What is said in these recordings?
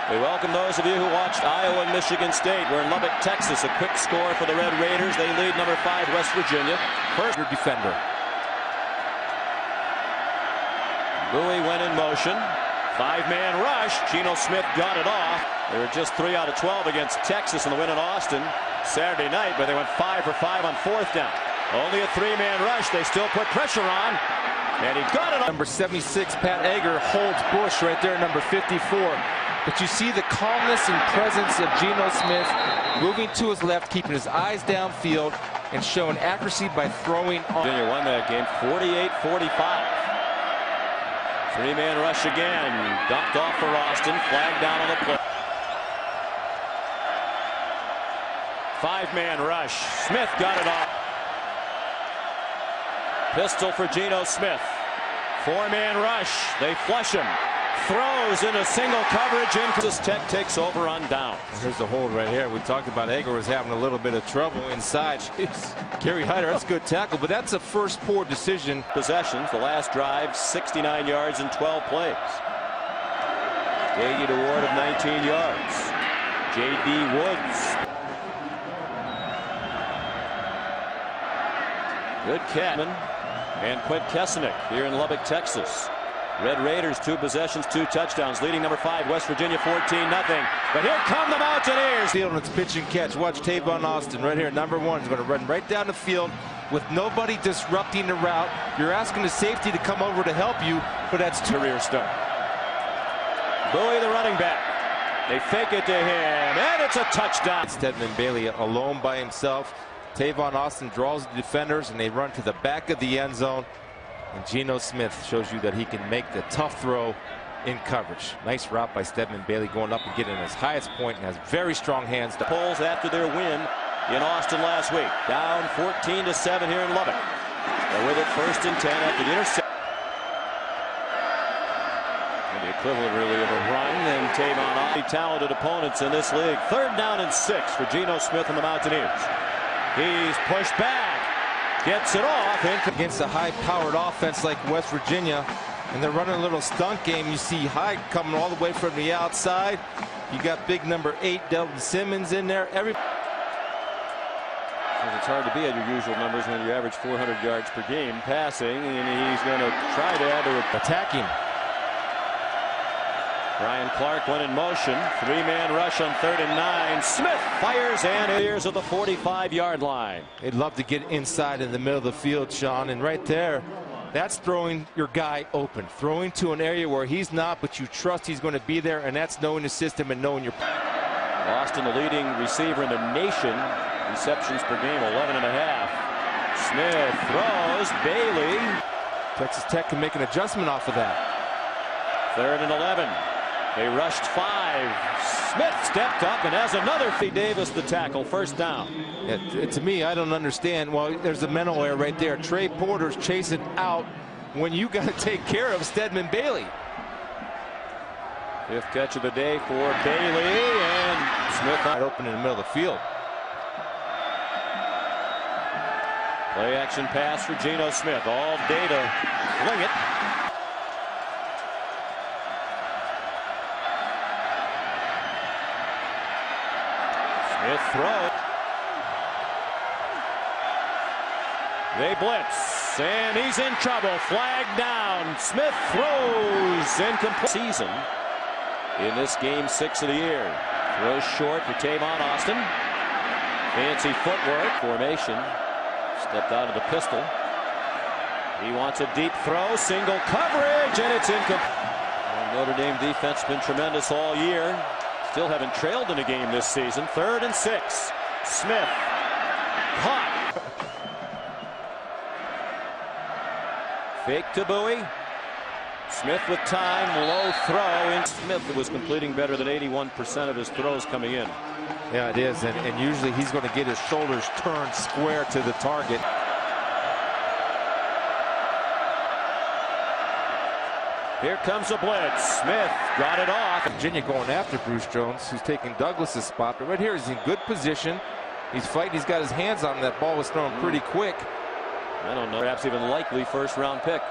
We welcome those of you who watched Iowa and Michigan State. We're in Lubbock, Texas. A quick score for the Red Raiders. They lead number 5 West Virginia. First defender. Bowie went in motion. 5-man rush. Geno Smith got it off. They were just 3 out of 12 against Texas in the win in Austin Saturday night, but they went 5 for 5 on 4th down. Only a 3-man rush. They still put pressure on. And he got it. Number 76, Pat Egger, holds Bush right there, number 54. But you see the calmness and presence of Geno Smith moving to his left, keeping his eyes downfield, and showing accuracy by throwing on. Virginia won that game 48-45. 3-man rush again. Dumped off for Austin. Flag down on the play. 5-man rush. Smith got it off. Pistol for Geno Smith. 4-man rush. They flush him. Throws in a single coverage. Texas Tech takes over on down. Here's the hold right here. We talked about Egger was having a little bit of trouble inside. Gary Hyder, that's a good tackle, but that's a first poor decision. Possessions. The last drive, 69 yards in 12 plays. Gagey award of 19 yards. J.D. Woods. Good catch. And Quint Kesenick here in Lubbock, Texas. Red Raiders 2 possessions, 2 touchdowns, leading number 5 West Virginia 14-0. But here come the Mountaineers. Field on its pitch and catch. Watch Tavon Austin right here. Number 1 is going to run right down the field with nobody disrupting the route. You're asking the safety to come over to help you, but that's career start. Bowie, the running back. They fake it to him, and it's a touchdown. Stedman Bailey alone by himself. Tavon Austin draws the defenders, and they run to the back of the end zone. And Geno Smith shows you that he can make the tough throw in coverage. Nice route by Stedman Bailey, going up and getting his highest point, and has very strong hands. Polls after their win in Austin last week. Down 14-7 here in Lubbock. They're with it 1st and 10 after the interception. The equivalent really of a run. And Tavon Austin, talented opponents in this league. 3rd down and 6 for Geno Smith and the Mountaineers. He's pushed back. Gets it off. Against a high-powered offense like West Virginia, and they're running a little stunt game. You see Hyde coming all the way from the outside. You got big number 8, Delton Simmons, in there. It's hard to be at your usual numbers when you average 400 yards per game passing, and he's going to try to add to attacking. Brian Clark went in motion. 3-man rush on 3rd and 9. Smith fires and here's at the 45-yard line. They'd love to get inside in the middle of the field, Sean, and right there, that's throwing your guy open. Throwing to an area where he's not, but you trust he's going to be there, and that's knowing the system and knowing your. Austin, the leading receiver in the nation. Receptions per game, 11.5. Smith throws. Bailey. Texas Tech can make an adjustment off of that. 3rd and 11. They rushed 5. Smith stepped up and has another. Davis the tackle. 1st down. Yeah, to me, I don't understand. Well, there's a mental error right there. Trey Porter's chasing out when you got to take care of Stedman Bailey. 5th catch of the day for Bailey, and Smith wide open in the middle of the field. Play action pass for Geno Smith. All day to wing it. Smith throws. They blitz, and he's in trouble. Flag down. Smith throws incomplete. Season in this game 6 of the year. Throws short for Tavon Austin. Fancy footwork. Formation. Stepped out of the pistol. He wants a deep throw. Single coverage, and it's incomplete. Notre Dame defense has been tremendous all year. Still haven't trailed in a game this season. 3rd and 6. Smith caught. Fake to Bowie. Smith with time. Low throw. And Smith was completing better than 81% of his throws coming in. Yeah, it is. And usually he's going to get his shoulders turned square to the target. Here comes a blitz. Smith got it off. Virginia going after Bruce Jones, who's taking Douglas's spot. But right here, he's in good position. He's fighting. He's got his hands on him. That ball was thrown pretty quick. I don't know. Perhaps even likely 1st round pick.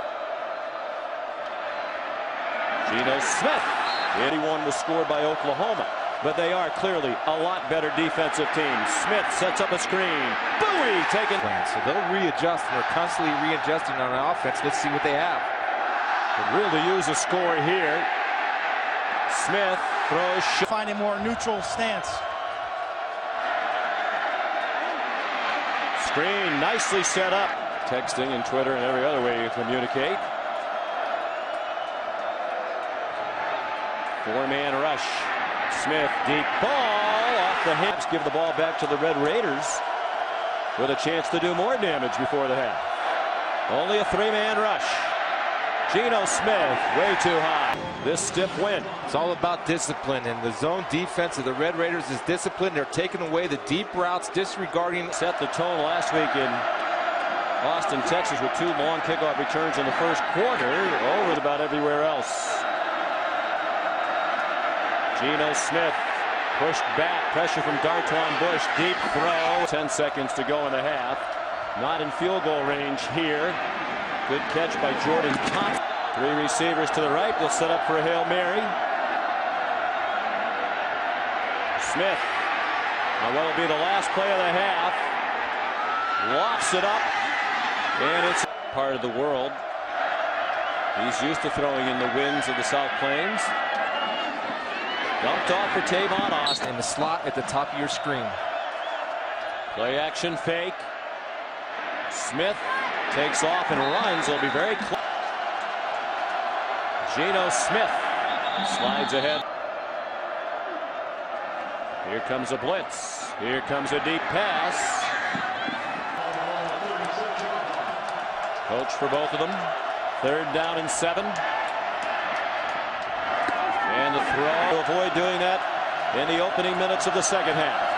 Geno Smith 81 was scored by Oklahoma, but they are clearly a lot better defensive team. Smith sets up a screen. Bowie taken. So they'll readjust, and they're constantly readjusting on offense. Let's see what they have. Could really use a score here. Smith throws. Find a more neutral stance. Screen nicely set up. Texting and Twitter and every other way you communicate. Four-man rush. Smith, deep ball off the hips. Give the ball back to the Red Raiders with a chance to do more damage before the half. Only a three-man rush. Geno Smith way too high. This stiff win. It's all about discipline, and the zone defense of the Red Raiders is disciplined. They're taking away the deep routes, disregarding. Set the tone last week in Austin, Texas, with two long kickoff returns in the first quarter, over about everywhere else. Geno Smith pushed back, pressure from Dartwan Bush, deep throw. 10 seconds to go in the half. Not in field goal range here. Good catch by Jordan Thompson. Three receivers to the right. They'll set up for a Hail Mary. Smith. Now what'll be the last play of the half. Lofts it up. And it's part of the world. He's used to throwing in the winds of the South Plains. Dumped off for Tavon Austin. In the slot at the top of your screen. Play action fake. Smith takes off and runs. It'll be very close. Geno Smith slides ahead. Here comes a blitz. Here comes a deep pass. Coach for both of them. 3rd down and 7. And the throw to avoid doing that in the opening minutes of the second half.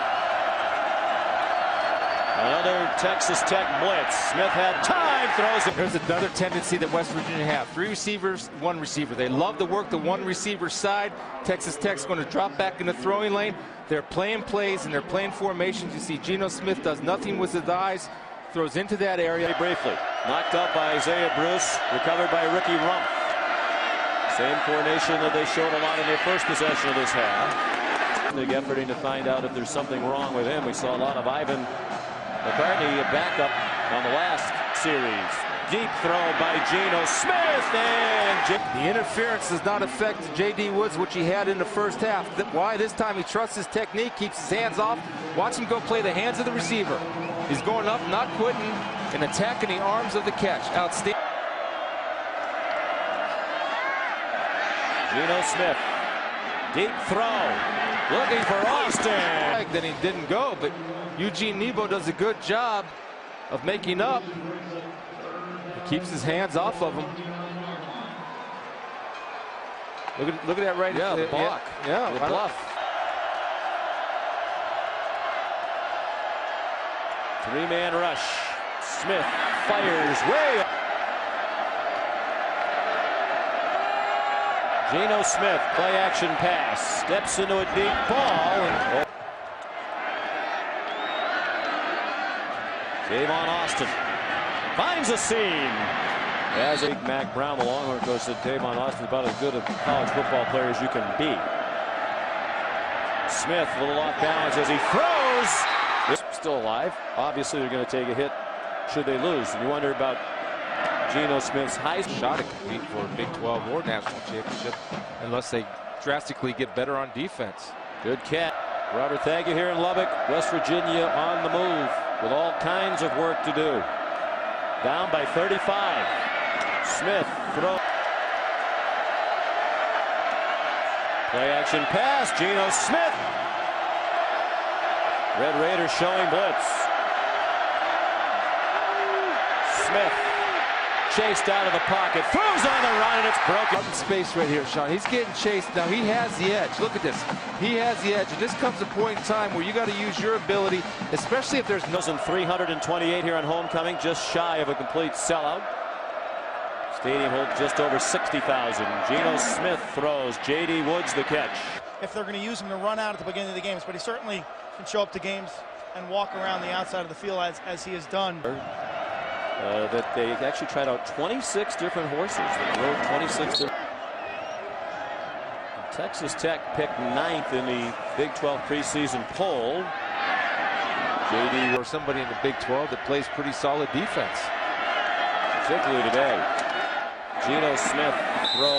Another Texas Tech blitz. Smith had time, throws it. There's another tendency that West Virginia have. 3 receivers, 1 receiver. They love to work the 1 receiver side. Texas Tech's going to drop back in the throwing lane. They're playing plays and they're playing formations. You see Geno Smith does nothing with his eyes. Throws into that area. Briefly. Knocked up by Isaiah Bruce. Recovered by Ricky Rumpf. Same formation that they showed a lot in their first possession of this half. Big efforting to find out if there's something wrong with him. We saw a lot of Ivan McCartney, a backup on the last series. Deep throw by Geno Smith, and the interference does not affect J.D. Woods, which he had in the first half. Why? This time he trusts his technique, keeps his hands off. Watch him go play the hands of the receiver. He's going up, not quitting, and attacking the arms of the catch. Outstanding. Geno Smith, deep throw, looking for Austin. Then he didn't go, but Eugene Nebo does a good job of making up. He keeps his hands off of him. Look at that right. Yeah, the block. Yeah, the bluff. 3-man rush. Smith fires way up. Geno Smith, play action pass, steps into a deep ball. And Tavon Austin finds a seam. As a Mac Brown, the Longhorn coach, said Tavon Austin is about as good a college football player as you can be. Smith, a little off balance as he throws. Still alive. Obviously, they're going to take a hit should they lose. And you wonder about Geno Smith's high shot to compete for a Big 12 or national championship unless they drastically get better on defense. Good catch. Robert Thaga here in Lubbock, West Virginia on the move with all kinds of work to do. Down by 35. Smith throw. Play action pass. Geno Smith. Red Raiders showing blitz. Smith chased out of the pocket, throws on the run, and it's broken. Up in space right here, Sean. He's getting chased. Now he has the edge. Look at this. He has the edge. And this comes a point in time where you got to use your ability, especially if there's no. 328 here on homecoming, just shy of a complete sellout. Stadium holds just over 60,000. Geno Smith throws. J.D. Woods the catch. If they're going to use him to run out at the beginning of the games, but he certainly can show up to games and walk around the outside of the field as he has done. That they actually tried out 26 different horses. They rode 26 different. Texas Tech picked 9th in the Big 12 preseason poll. JD or somebody in the Big 12 that plays pretty solid defense. particularly today. Geno Smith throws.